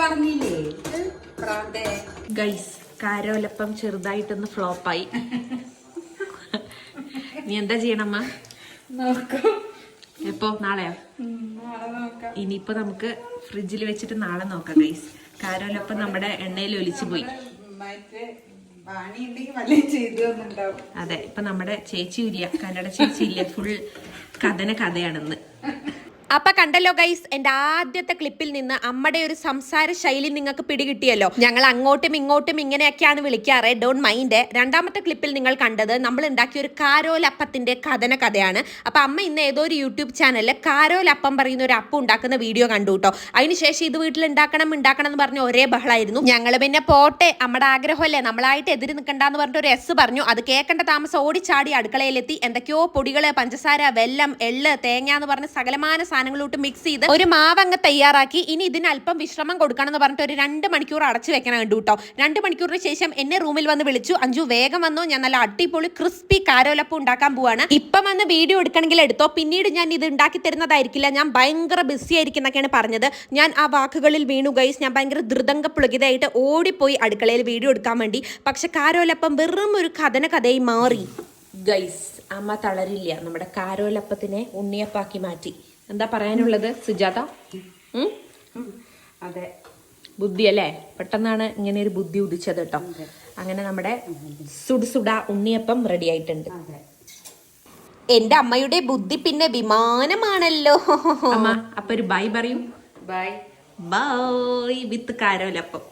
പറഞ്ഞില്ലേ ഗൈസ്, കാരോലപ്പം ചെറുതായിട്ടൊന്ന് ഫ്ലോപ്പായി. നീ എന്താ ചെയ്യണമ്മ? എപ്പോ? നാളെയോ? ഇനിയിപ്പോ നമുക്ക് ഫ്രിഡ്ജിൽ വെച്ചിട്ട് നാളെ നോക്കാം ഗൈസ്. കാരോലപ്പം നമ്മുടെ എണ്ണയിൽ ഒലിച്ചു പോയി. അതെ, ഇപ്പൊ നമ്മുടെ ചേച്ചി ഇല്ല, കന്നഡ ചേച്ചി ഇല്ല. ഫുൾ കഥയാണെന്ന്. അപ്പൊ കണ്ടല്ലോ ഗൈസ്, എന്റെ ആദ്യത്തെ ക്ലിപ്പിൽ നിന്ന് അമ്മയുടെ ഒരു സംസാര ശൈലി നിങ്ങൾക്ക് പിടികിട്ടിയല്ലോ. ഞങ്ങൾ അങ്ങോട്ടും ഇങ്ങോട്ടും ഇങ്ങനെയൊക്കെയാണ് വിളിക്കാറ്, ഡോണ്ട് മൈൻഡ്. രണ്ടാമത്തെ ക്ലിപ്പിൽ നിങ്ങൾ കണ്ടത് നമ്മൾ ഉണ്ടാക്കിയ ഒരു കാരോലപ്പത്തിന്റെ കഥയാണ്. അപ്പൊ അമ്മ ഇന്ന് ഏതോ ഒരു യൂട്യൂബ് ചാനലിൽ കാരോലപ്പം പറയുന്ന ഒരു അപ്പം ഉണ്ടാക്കുന്ന വീഡിയോ കണ്ടു കേട്ടോ. അതിനുശേഷം ഇത് വീട്ടിൽ ഉണ്ടാക്കണം എന്ന് പറഞ്ഞ ഒരേ ബഹളായിരുന്നു. ഞങ്ങൾ പിന്നെ പോട്ടെ, നമ്മുടെ ആഗ്രഹമല്ലേ, നമ്മളായിട്ട് എതിര് നിൽക്കണ്ടെന്ന് പറഞ്ഞിട്ട് ഒരു എസ് പറഞ്ഞു. അത് കേൾക്കേണ്ട താമസം ഓടിച്ചാടി അടുക്കളയിലെത്തി എന്തൊക്കെയോ പൊടികള്, പഞ്ചസാര, വെല്ലം, എള്ള്, തേങ്ങ എന്ന് പറഞ്ഞ സകലമാന സാധനങ്ങളോട്ട് മിക്സ് ചെയ്ത് ഒരു മാവങ്ങ് തയ്യാറാക്കി. ഇനി ഇതിന് അല്പം വിശ്രമം കൊടുക്കണം എന്ന് പറഞ്ഞിട്ട് ഒരു 2 മണിക്കൂർ അടച്ചു വെക്കണം കണ്ടു കേട്ടോ. 2 മണിക്കൂറിന് ശേഷം എന്നെ റൂമിൽ വന്ന് വിളിച്ചു, അഞ്ചു വേഗം വന്നു, ഞാൻ നല്ല അടിപൊളി ക്രിസ്പി കാരോലപ്പം ഉണ്ടാക്കാൻ പോവാണ്, ഇപ്പം വന്ന് വീഡിയോ എടുക്കണമെങ്കിൽ എടുത്തോ, പിന്നീട് ഞാൻ ഇത് ഉണ്ടാക്കി തരുന്നതായിരിക്കില്ല, ഞാൻ ഭയങ്കര ബിസി ആയിരിക്കും എന്നൊക്കെയാണ് പറഞ്ഞത്. ഞാൻ ആ വാക്കുകളിൽ വീണു ഗൈസ്. ഞാൻ ഭയങ്കര ധൃതങ്ക പുളകിതായിട്ട് ഓടിപ്പോയി അടുക്കളയിൽ വീഡിയോ എടുക്കാൻ വേണ്ടി. പക്ഷെ കാരോലപ്പം വെറും ഒരു കഥയായി മാറി ഗൈസ്. അമ്മ തളരില്ല, നമ്മുടെ കാരോലപ്പത്തിനെ ഉണ്ണിയപ്പാക്കി മാറ്റി. എന്താ പറയാനുള്ളത് സുജാത? അതെ, ബുദ്ധി അല്ലേ? പെട്ടെന്നാണ് ഇങ്ങനെ ഒരു ബുദ്ധി ഉദിച്ചത് കേട്ടോ. അങ്ങനെ നമ്മുടെ സുഡ ഉണ്ണിയപ്പം റെഡി ആയിട്ടുണ്ട്. എന്റെ അമ്മയുടെ ബുദ്ധി പിന്നെ വിമാനമാണല്ലോ. അമ്മ അപ്പൊ ഒരു ബൈ പറയൂ. ബൈ ബൈ വിത്ത് കാരോലപ്പം.